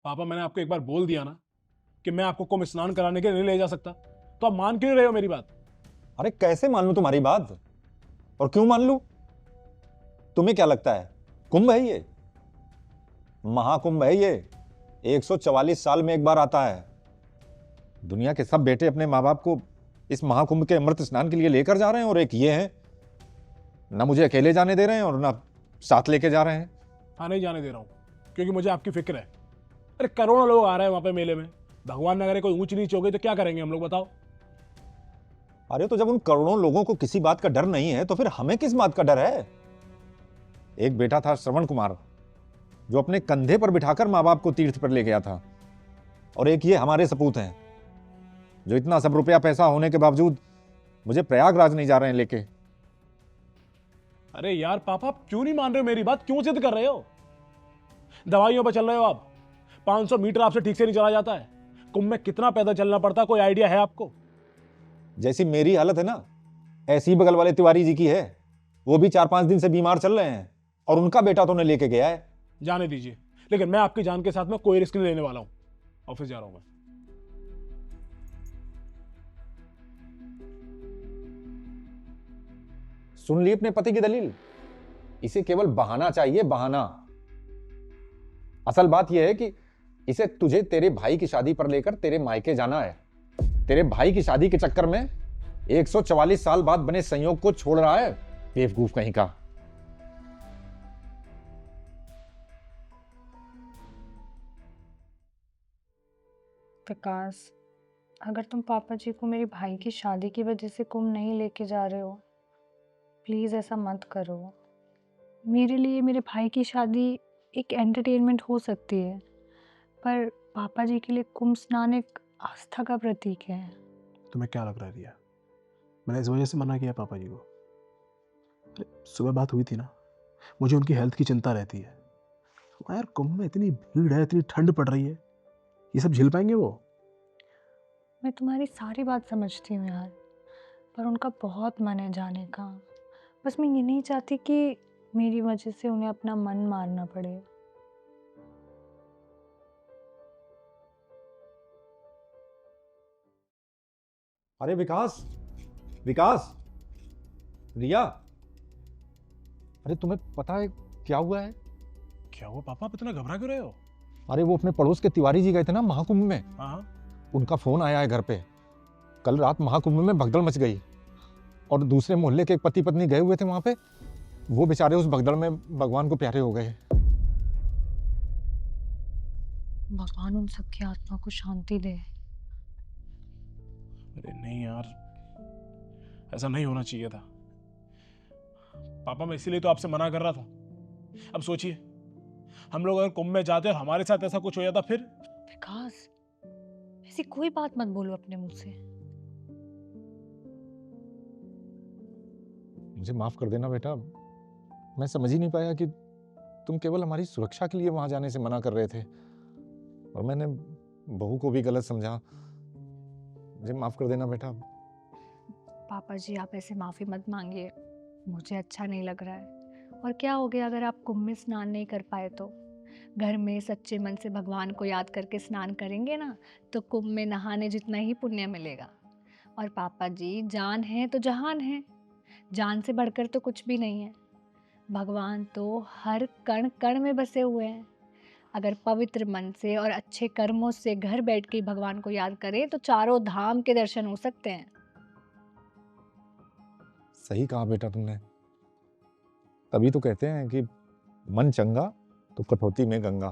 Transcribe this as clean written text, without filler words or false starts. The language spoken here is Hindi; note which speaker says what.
Speaker 1: पापा मैंने आपको एक बार बोल दिया ना कि मैं आपको कुंभ स्नान कराने के लिए नहीं ले जा सकता, तो आप मान क्यों नहीं रहे हो मेरी बात?
Speaker 2: अरे कैसे मान लूं तुम्हारी बात, और क्यों मान लूं? तुम्हें क्या लगता है कुंभ है ये? महाकुंभ है ये। 144 साल में एक बार आता है। दुनिया के सब बेटे अपने माँ बाप को इस महाकुंभ के अमृत स्नान के लिए लेकर जा रहे हैं, और एक ये है, ना मुझे अकेले जाने दे रहे हैं और ना साथ लेके जा रहे हैं।
Speaker 1: हाँ, नहीं जाने दे रहा हूँ क्योंकि मुझे आपकी फिक्र है। अरे करोड़ों लोग आ रहे हैं वहां पे मेले में, भगवान न करे कोई ऊंच नीच हो गई तो क्या करेंगे हम लोग, बताओ।
Speaker 2: अरे तो जब उन करोड़ों लोगों को किसी बात का डर नहीं है तो फिर हमें किस बात का डर है? एक बेटा था श्रवण कुमार, जो अपने कंधे पर बिठाकर माँ बाप को तीर्थ पर ले गया था, और एक ये हमारे सपूत हैं, जो इतना सब रुपया पैसा होने के बावजूद मुझे प्रयागराज नहीं जा रहे हैं लेके।
Speaker 1: अरे यार पापा, आप क्यों नहीं मान रहे हो मेरी बात, क्यों जिद कर रहे हो? दवाइयों पर चल रहे हो आप, 500 मीटर आपसे ठीक से नहीं चला जाता है। कुंभ में कितना पैदल चलना पड़ता है, कोई आइडिया है आपको?
Speaker 2: जैसी मेरी हालत है ना, ऐसी बगल वाले तिवारी जी की है। वो भी 4-5 दिन से बीमार चल रहे हैं, और उनका बेटा तो उन्हें लेके गया है।
Speaker 1: जाने दीजिए, लेकिन मैं आपकी जान के साथ में कोई रिस्क नहीं लेने वाला हूं। ऑफिस जा रहा हूं मैं।
Speaker 2: सुन ली अपने पति की दलील? इसे केवल बहाना चाहिए, बहाना। असल बात यह है कि इसे तुझे तेरे भाई की शादी पर लेकर तेरे मायके जाना है। तेरे भाई की शादी के चक्कर में 144 साल बाद बने संयोग को छोड़ रहा है, बेवकूफ कहीं का।
Speaker 3: विकास, अगर तुम पापा जी को मेरे भाई की शादी की वजह से कुंभ नहीं लेके जा रहे हो, प्लीज़ ऐसा मत करो। मेरे लिए मेरे भाई की शादी एक एंटरटेनमेंट हो सकती है, पर पापा जी के लिए कुंभ स्नान एक आस्था का प्रतीक है।
Speaker 1: तुम्हें क्या लग रहा है रिया, मैंने इस वजह से मना किया पापा जी को? अरे सुबह बात हुई थी ना, मुझे उनकी हेल्थ की चिंता रहती है। हाँ यार, कुंभ में इतनी भीड़ है, इतनी ठंड पड़ रही है, ये सब झेल पाएंगे वो?
Speaker 3: मैं तुम्हारी सारी बात समझती हूँ यार, पर उनका बहुत मन है जाने का। बस मैं ये नहीं चाहती कि मेरी वजह से उन्हें अपना मन मारना पड़े।
Speaker 2: अरे विकास, विकास, रिया, अरे तुम्हें पता है क्या हुआ है?
Speaker 1: क्या हुआ पापा, आप इतना घबरा क्यों रहे हो?
Speaker 2: अरे वो अपने पड़ोस के तिवारी जी गए थे ना महाकुंभ में,
Speaker 1: हाँ हाँ।
Speaker 2: उनका फोन आया है घर पे। कल रात महाकुंभ में भगदड़ मच गई, और दूसरे मोहल्ले के एक पति पत्नी गए हुए थे वहां पे, वो बेचारे उस भगदड़ में भगवान को प्यारे हो गए।
Speaker 3: भगवान उन सबकी आत्मा को शांति दे।
Speaker 1: अरे नहीं यार, ऐसा नहीं होना चाहिए था पापा, मैं इसीलिए तो आपसे मना कर रहा था। अब सोचिए, हम लोग अगर कुंभ में जाते और हमारे साथ ऐसा कुछ हो जाता फिर?
Speaker 3: विकास, ऐसी कोई बात मत बोलो अपने मुंह से।
Speaker 2: मुझे माफ कर देना बेटा, मैं समझ ही नहीं पाया कि तुम केवल हमारी सुरक्षा के लिए वहां जाने से मना कर रहे थे, और मैंने बहू को भी गलत समझा। मुझे माफ कर देना बेटा।
Speaker 3: पापा जी, आप ऐसे माफ़ी मत मांगिए, मुझे अच्छा नहीं लग रहा है। और क्या हो गया अगर आप कुंभ में स्नान नहीं कर पाए तो? घर में सच्चे मन से भगवान को याद करके स्नान करेंगे ना, तो कुंभ में नहाने जितना ही पुण्य मिलेगा। और पापा जी, जान है तो जहान है, जान से बढ़कर तो कुछ भी नहीं है। भगवान तो हर कण कण में बसे हुए हैं। अगर पवित्र मन से और अच्छे कर्मों से घर बैठ के भगवान को याद करें तो चारों धाम के दर्शन हो सकते हैं।
Speaker 2: सही कहा बेटा तुमने, तभी तो कहते हैं कि मन चंगा तो कटौती में गंगा।